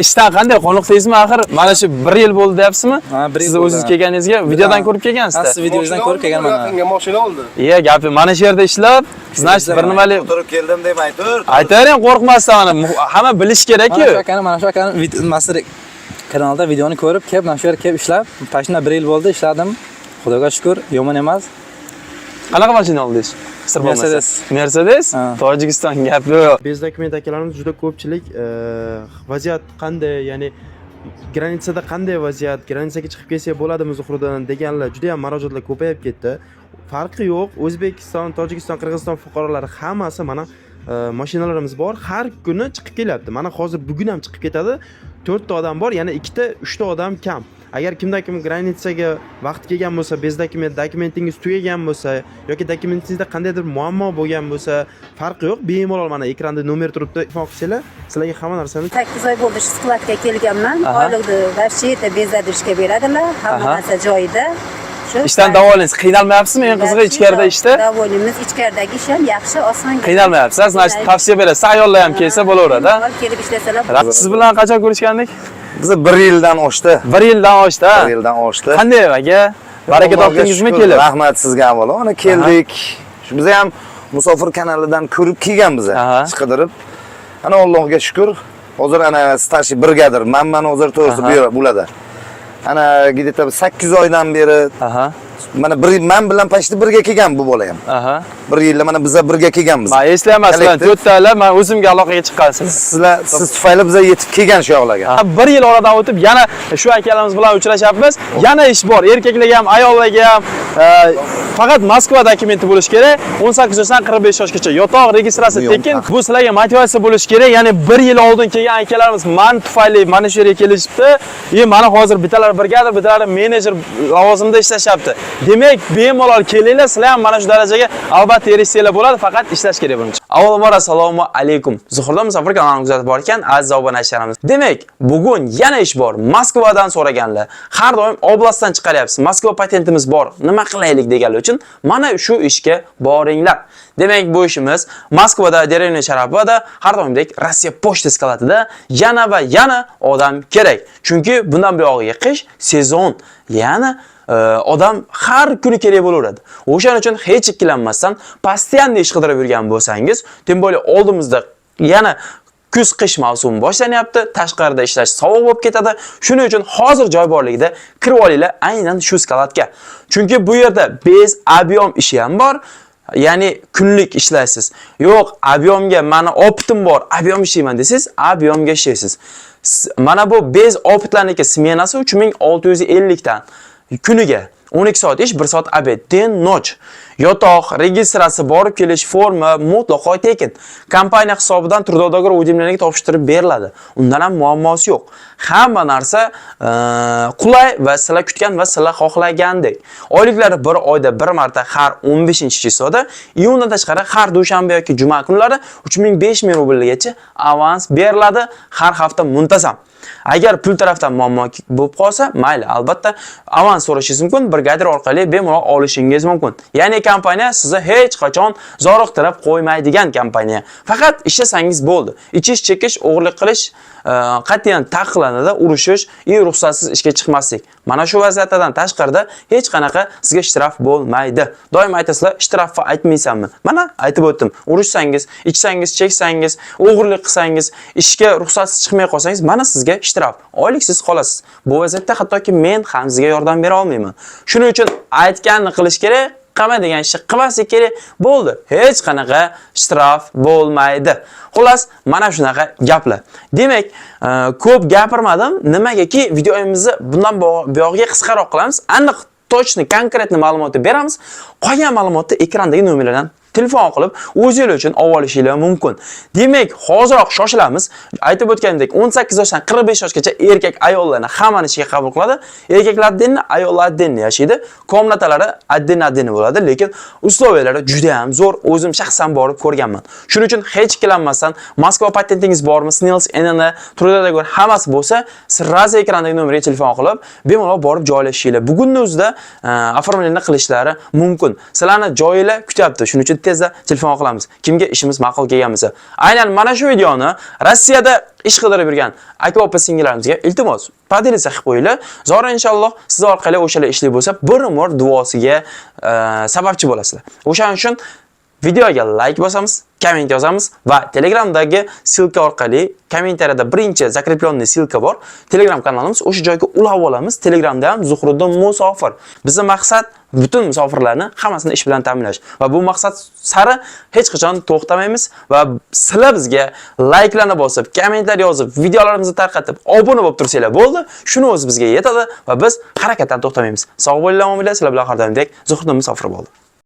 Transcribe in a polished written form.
ishdan qanday qoniqsizmi axir? Mana shu 1 yil bo'ldi deyapsizmi? Ha, 1 yil. Siz o'zingiz kelganingizga videodan ko'rib kelgansizda. Siz videodan ko'rib kelganman. Yaqinga mashina oldi. Iya, gapi mana shu yerda ishlab, значит, bir nimali o'tirib keldim demay tur. aytaring, qo'rqmasdan hamma bilish kerak-ku. Mana shu akani videoni kanalda videoni ko'rib, kelib, mana shu yerga kelib ishlab, mashina 1 yil bo'ldi, ishladim. Xudoga shukr, yomon emas. Qanaqa mashina oldingiz? Sir bo'lmasa. Mercedes? Tojikiston gapi yo'q. Biz dokument akalarimiz juda ko'pchilik vaziyat qanday, ya'ni granitsada qanday vaziyat, granitsaga chiqib kelsak bo'ladimi Zuhridan deganlar juda ham murojaatlar ko'payib ketdi. Farqi yo'q. O'zbekiston, Tojikiston, Qirg'iziston fuqarolari hammasi mana mashinalarimiz bor. Har kuni chiqib kelyapti. Mana hozir bugun ham chiqib ketadi. 4 ta odam bor, yana 2 ta, 3 ta odam kam. Agar kimda kim granitsaga vaqt kelgan bo'lsa, dokumentingiz tugagan bo'lsa yoki dokumentingizda qandaydir muammo bo'lgan bo'lsa, farqi yo'q. Bemalol mana ekranda nomer turibdi. Telefon qilsanglar, sizlarga hamma narsani 8 oy bo'ldi shu skladga kelganman. Oylikni vashiyda bezadirishga beradilar. Hamma narsa joyida. Ishdan davolangiz, qiynalmayapsizmi? Eng qizig'i ichkarida ishda. Davolanamiz, ichkaridagi ish ham yaxshi, oson. Qiynalmayapsiz. Значит, tavsiya berasiz. Ayollar ham kelsa bo'laveradi. Kelib ishlasalar. Siz bilan qachon ko'rishgandik? Biz 1 yildan oshdi. 1 yildan oshdi. 1 yildan oshdi. Qanday aka? Baraka topdingizmi kelib? Rahmat sizga avvalo. Ana keldik. Shu biz ham Musofir kanalidan ko'rib kelgan biz. Chiqdirib. Ana Allohga shukr. Hozir ana staji birgadir. Mana hozir to'g'risi bo'ladi. Ana gideta 8 oydan beri. Mana men bilan pashti birga kelgan bu bola ham. 1 yilda mana biz birga kelganmiz. Men eslayapman, 4 talar men o'zimga aloqaga chiqqansiz. Sizlar siz tufayli biz yetib kelgan shu yoqlarga. 1 yil oradan o'tib yana shu akalarimiz bilan uchrashyapmiz. Yana ish bor. Erkaklarga ham, ayollarga ham faqat Moskva dokumenti bo'lish kerak. 18 yoshdan 45 yoshgacha yotoq registratsiya tekin. Bu sizlarga motivatsiya bo'lish kerak. Ya'ni 1 yil oldin kelgan akalarimiz men tufayli mana shu yerga kelishibdi. Mana hozir bitalar brigadir, bitalar menejer lavozimida ishlashyapti. Demak, bemalol kelinglar, sizlar ham mana shu darajaga albatta erishsanglar bo'ladi, faqat ishlash kerak buncha. Avvalambor assalomu alaykum. Zuhurda Musofir kanalini kuzatib borgan aziz obunachilarimiz. Demak, bugun yana ish bor. Moskvadan so'raganlar. Har doim oblastdan chiqaryapsiz. Moskva patentimiz bor. Nima qilaylik deganlar uchun mana shu ishga boringlar. Demak, bu ishimiz Moskvada, Derevnya Sharapovada, har doimdek Rossiya pochta skladida yana va yana odam kerak. Chunki bundan buyog'iga qish sezon, ya'ni odam har kuni kerak bo'laveradi. O'shaning uchun hech ikkilanmasdan postoyanniy ish qidirib yurgan bo'lsangiz, tem bo'li oldimizda yana kuz-qish mavsumi boshlanyapti, tashqarida ishlash sovuq bo'lib ketadi. Shuning uchun hozir joy borligida kirib olinglar aynan shu skladga. Chunki bu yerda bez, obyom ishi ham bor. Ya'ni kunlik ishlaysiz. Yo'q, obyomga meni opitim bor, obyom ishlayman desiz, obyomga ishlaysiz. Mana bu bez opitlarniki smenasi 3650 dan. Kuniga 12 soat ish, 1 soat obed, den noch. Yotoq, registratsiya, borib kelish, forma mutlaqo tekin. Kompaniya hisobidan trudovdagi udimlarga topshirib beriladi. Undan ham muammosi yo'q. Hamma narsa qulay va sizlar kutgan va sizlar xohlagandek. Oyliklari bir oyda bir marta har 15-chisiyoda, iyundan tashqari har dushanba yoki juma kunlari 3500 rublgacha avans beriladi har hafta muntazam. Agar pul tarafdan muammo bo'lib qolsa, mayli, albatta avans so'rashingiz mumkin, brigadir orqali bemalol olishingiz mumkin. Ya'ni kompaniya sizni hech qachon zoriqtirib qo'ymaydigan kompaniya. Faqat ishlasangiz bo'ldi. Ichish, chekish, o'g'irlik qilish qat'iyan taqiqlanadi, urushish, ruxsatsiz ishga chiqmaslik. Mana shu vaziyatdan tashqarida hech qanaqa sizga shtraf bo'lmaydi. Doim aytasizlar, shtrafni aytmaysanmi? Mana aytib o'tdim. Urushsangiz, ichsangiz, cheksangiz, o'g'irlik qilsangiz, ishga ruxsatsiz chiqmay qolsangiz, mana sizga shtraf. Oyliksiz qolasiz. Bu vaziyatda hattoki men ham sizga yordam bera olmayman. Shuning uchun aytganni qilish kerak. Qilma degan ishni qilmaslik kerak. Bo'ldi. Hech qanaqa shtraf bo'lmaydi. Xullas, mana shunaqa gaplar. Demak, ko'p gapirmadim. Nimagaki videomizni bundan buyog'iga qisqaroq qilamiz. Aniq, точно, konkretni ma'lumotni beramiz. Qolgan ma'lumotni ekrandagi nomerlardan telefon qilib o'zingiz uchun olishingiz mumkin. Demak, hozirroq shoshilamiz. Aytib o'tgandek, 18 yoshdan 45 yoshgacha erkak ayollarni hammani ishga qabul qiladi. Erkaklar dinni, ayollar dinni yashaydi. Komnatalari adden bo'ladi, lekin usloviyalari juda ham zo'r. O'zim shaxsan borib ko'rganman. Shuning uchun hech ikkilanmasdan Moskva patentingiz bormi, Snils, NN, Trudovdagi hammasi bo'lsa, sirraz ekrandagi nomerga telefon qilib, bemalol borib joylashinglar. Bugunning o'zida oformlashni qilishlari mumkin. Sizlarni joyinglar kutyapti. Shuning uchun tezda telefon qilamiz. Kimga ishimiz ma'qul kelgan bo'lsa. Aynan mana shu videoni Rossiyada ish qidirib yurgan aka opa singillarimizga iltimos podelitsa qilib qo'yinglar. Zora inshaalloh siz orqali o'shalar ishli bo'lsa, bir umr duosiga sababchi bo'lasizlar. O'shaning uchun videoga like bosamiz, komment yozamiz va Telegramdagi silka orqali kommentariyada birinchi zakreplonniy silka bor. Telegram kanalimiz, o'sha joyga ulab olamiz. Telegramda ham Zuhriddin Musofir. Bizning maqsad butun musofirlarni hammasini ish bilan ta'minlash va bu maqsad sari hech qachon to'xtamaymiz va sizlar bizga like'larni bosib, kommentlar yozib, videolarimizni tarqatib, obuna bo'lib tursanglar bo'ldi. Shuni o'zi bizga yetadi va biz harakatdan to'xtamaymiz. Sog' bo'linglar, omillar, sizlar bilan har doimdek Zuhriddin Musofir bo'ldi.